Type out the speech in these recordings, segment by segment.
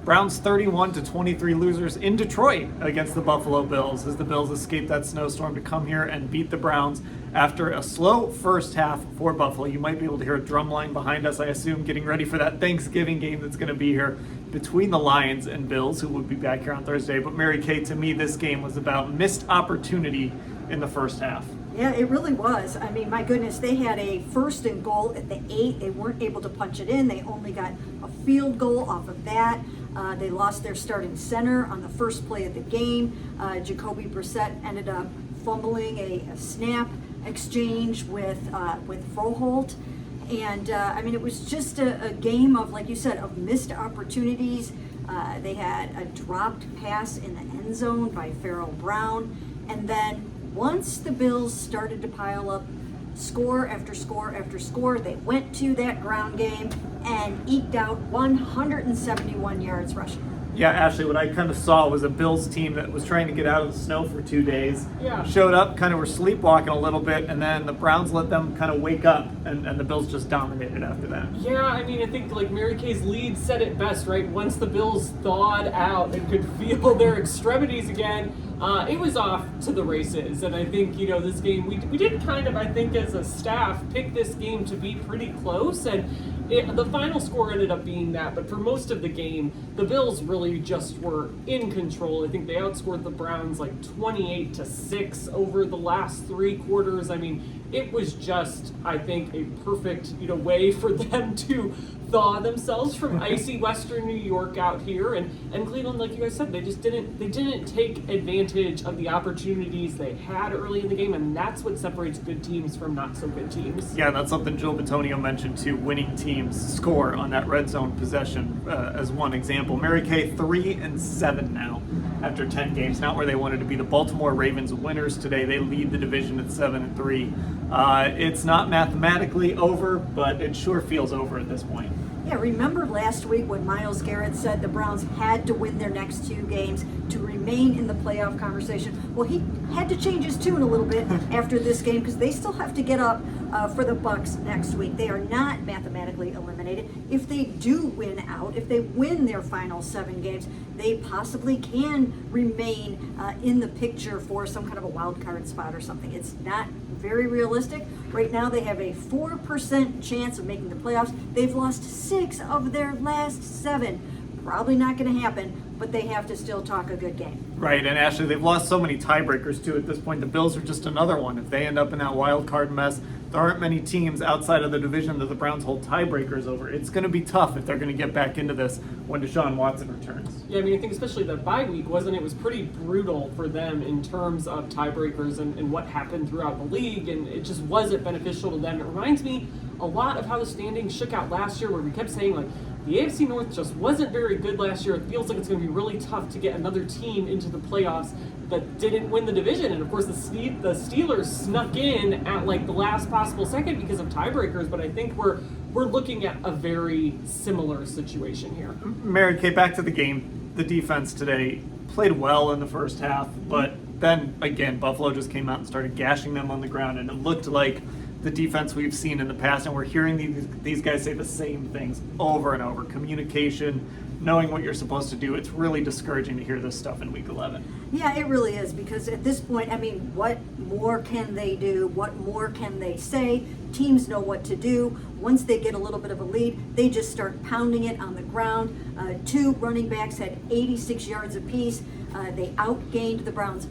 Browns 31-23 losers in Detroit against the Buffalo Bills as the Bills escaped that snowstorm to come here and beat the Browns after a slow first half for Buffalo. You might be able to hear a drum line behind us, I assume, getting ready for that Thanksgiving game that's going to be here between the Lions and Bills, who will be back here on Thursday. But Mary Kay, to me, this game was about missed opportunity in the first half. Yeah, it really was. I mean, my goodness, they had a 1st and goal at the 8. They weren't able to punch it in. They only got a field goal off of that. They lost their starting center on the first play of the game. Jacoby Brissett ended up fumbling a snap exchange with Froholt. And, I mean, it was just a game of, like you said, of missed opportunities. They had a dropped pass in the end zone by Farrell Brown. And then once the Bills started to pile up score after score after score, they went to that ground game and eked out 171 yards rushing. Yeah, Ashley, what I kind of saw was a Bills team that was trying to get out of the snow for 2 days. Yeah. Showed up, kind of were sleepwalking a little bit, and then the Browns let them kind of wake up, and the Bills just dominated after that. Yeah, I mean, I think like Mary Kay's lead said it best, right? Once the Bills thawed out and could feel their extremities again, it was off to the races. And I think, this game, we did kind of, I think, as a staff, pick this game to be pretty close. And the final score ended up being that. But for most of the game, the Bills really just were in control. I think they outscored the Browns like 28-6 over the last 3 quarters. I mean, it was just, I think, a perfect, way for them to thaw themselves from icy Western New York out here, and Cleveland, like you guys said, they didn't take advantage of the opportunities they had early in the game, and that's what separates good teams from not so good teams. Yeah, that's something Joe Bitonio mentioned too. Winning teams score on that red zone possession as one example. Mary Kay 3-7 now after 10 games, not where they wanted to be. The Baltimore Ravens winners today. They lead the division at 7-3. It's not mathematically over, but it sure feels over at this point. Yeah, remember last week when Myles Garrett said the Browns had to win their next 2 games to remain in the playoff conversation? Well, he had to change his tune a little bit after this game because they still have to get up for the Bucs next week. They are not mathematically eliminated. If they do win out, if they win their final 7 games, they possibly can remain in the picture for some kind of a wild card spot or something. It's not very realistic. Right now they have a 4% chance of making the playoffs. They've lost 6 of their last 7. Probably not going to happen, but they have to still talk a good game. Right, and Ashley, they've lost so many tiebreakers too at this point. The Bills are just another one. If they end up in that wild card mess, there aren't many teams outside of the division that the Browns hold tiebreakers over. It's going to be tough if they're going to get back into this when Deshaun Watson returns. Yeah, I mean, I think especially the bye week, wasn't it? Was pretty brutal for them in terms of tiebreakers and what happened throughout the league, and it just wasn't beneficial to them. It reminds me a lot of how the standings shook out last year, where we kept saying, like, the AFC North just wasn't very good last year. It feels like it's going to be really tough to get another team into the playoffs that didn't win the division. And of course, the Steelers snuck in at like the last possible second because of tiebreakers. But I think we're looking at a very similar situation here. Mary Kay, back to the game. The defense today played well in the first half, but then again, Buffalo just came out and started gashing them on the ground, and it looked like the defense we've seen in the past, and we're hearing these guys say the same things over and over. Communication, knowing what you're supposed to do. It's really discouraging to hear this stuff in Week 11. Yeah, it really is, because at this point, I mean, what more can they do? What more can they say? Teams know what to do. Once they get a little bit of a lead, they just start pounding it on the ground. 2 running backs had 86 yards apiece. They outgained the Browns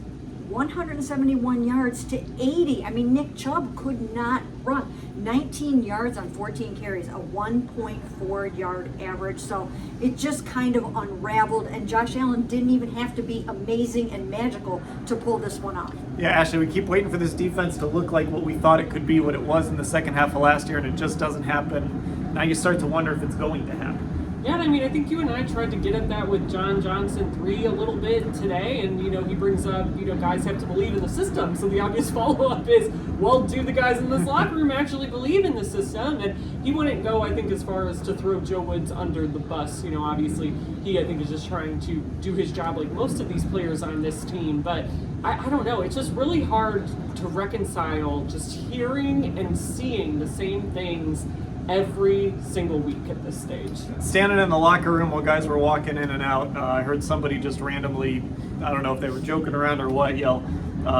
171 yards to 80. I mean, Nick Chubb could not run. 19 yards on 14 carries, a 1.4 yard average. So it just kind of unraveled, and Josh Allen didn't even have to be amazing and magical to pull this one off. Yeah, Ashley, we keep waiting for this defense to look like what we thought it could be, what it was in the second half of last year, and it just doesn't happen. Now you start to wonder if it's going to happen. Yeah, I mean, I think you and I tried to get at that with John Johnson 3 a little bit today, and, he brings up, guys have to believe in the system. So the obvious follow-up is, well, do the guys in this locker room actually believe in the system? And he wouldn't go, I think, as far as to throw Joe Woods under the bus. Obviously, he, I think, is just trying to do his job like most of these players on this team. But I don't know. It's just really hard to reconcile just hearing and seeing the same things every single week at this stage. Standing in the locker room while guys were walking in and out, I heard somebody just randomly, I don't know if they were joking around or what, yell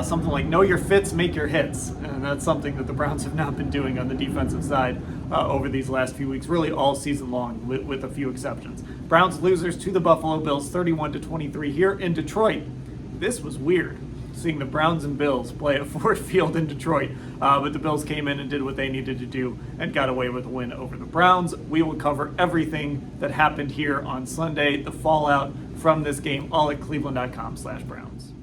something like, "Know your fits, make your hits." And that's something that the Browns have not been doing on the defensive side over these last few weeks, really all season long, with a few exceptions. Browns losers to the Buffalo Bills, 31-23 here in Detroit. This was weird, seeing the Browns and Bills play at Ford Field in Detroit. But the Bills came in and did what they needed to do and got away with a win over the Browns. We will cover everything that happened here on Sunday, the fallout from this game, all at cleveland.com/Browns.